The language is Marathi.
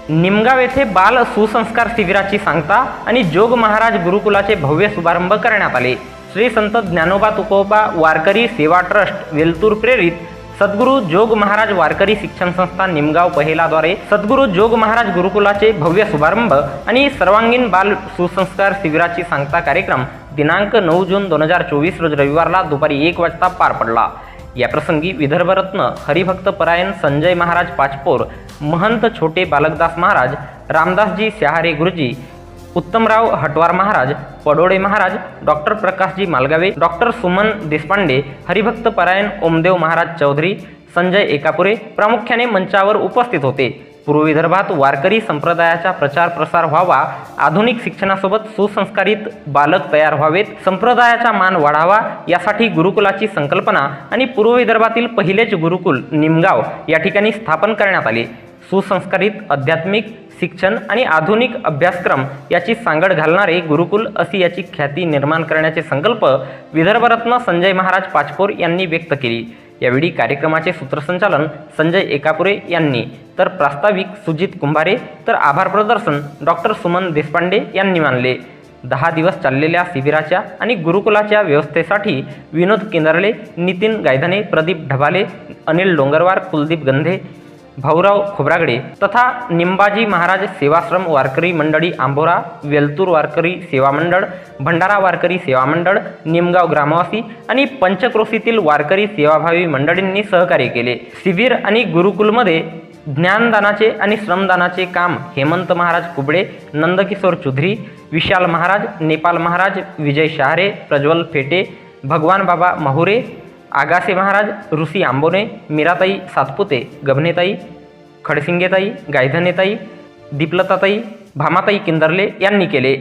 निमगाव येथे बाल सुसंस्कार शिबिराची सांगता आणि जोग महाराज गुरुकुलाचे भव्य शुभारंभ करण्यात आले। श्री संत ज्ञानोबा तुकोबा वारकरी सेवा ट्रस्ट वेलतूर प्रेरित सद्गुरू जोग महाराज वारकरी शिक्षण संस्था निमगाव पहिलाद्वारे सद्गुरू जोग महाराज गुरुकुलाचे भव्य शुभारंभ आणि सर्वांगीण बाल सुसंस्कार शिबिराची सांगता कार्यक्रम दिनांक 9 जून 2024 रोज रविवारला दुपारी 1 वाजता पार पडला। याप्रसंगी विदर्भरत्न हरिभक्त परायण संजय महाराज पाचपोर, महंत छोटे बालकदास महाराज, रामदासजी शहारे गुरुजी, उत्तमराव हटवार महाराज, पडोळे महाराज, डॉक्टर प्रकाशजी मालगावे, डॉक्टर सुमन देशपांडे, हरिभक्त परायण ओमदेव महाराज चौधरी, संजय एकापुरे प्रामुख्याने मंचावर उपस्थित होते। पूर्व विदर्भात वारकरी संप्रदायाचा प्रचार प्रसार व्हावा, आधुनिक शिक्षणासोबत सुसंस्कारित बालक तयार व्हावेत, संप्रदायाचा मान वाढावा यासाठी गुरुकुलाची संकल्पना आणि पूर्व विदर्भातील पहिलेच गुरुकुल निमगाव या ठिकाणी स्थापन करण्यात आले। सुसंस्कारित आध्यात्मिक शिक्षण आणि आधुनिक अभ्यासक्रम याची सांगड घालणारे गुरुकुल अशी याची ख्याती निर्माण करण्याचे संकल्प विदर्भरत्न संजय महाराज पाचपोर यांनी व्यक्त केली। यावेळी कार्यक्रमाचे सूत्रसंचालन संजय एकापुरे यांनी, तर प्रास्ताविक सुजित कुंभारे, तर आभार प्रदर्शन डॉक्टर सुमन देशपांडे यांनी मानले। 10 दिवस चाललेल्या शिबिराच्या आणि गुरुकुलाच्या व्यवस्थेसाठी विनोद केंद्रले, नितीन गायधने, प्रदीप ढबाले, अनिल डोंगरवार, कुलदीप गंधे, भाऊराव खोब्रागडे तथा निंबाजी महाराज सेवाश्रम वारकरी मंडळी आंबोरा, वेलतूर वारकरी सेवा मंडळ, भंडारा वारकरी सेवा मंडळ, निमगाव ग्रामवासी आणि पंचक्रोशीतील वारकरी सेवाभावी मंडळींनी सहकार्य केले। शिबिर आणि गुरुकुलमध्ये ज्ञानदानाचे आणि श्रमदानाचे काम हेमंत महाराज कुबडे, नंदकिशोर चौधरी, विशाल महाराज, नेपाल महाराज, विजय शहारे, प्रज्वल फेटे, भगवान बाबा महुरे, आगासे महाराज, ऋषी आंबोने, मीराताई सातपुते, गभनेताई, खडसिंगेताई, गायधनेताई, दीपलताताई, भामाताई किंदरले यांनी केले।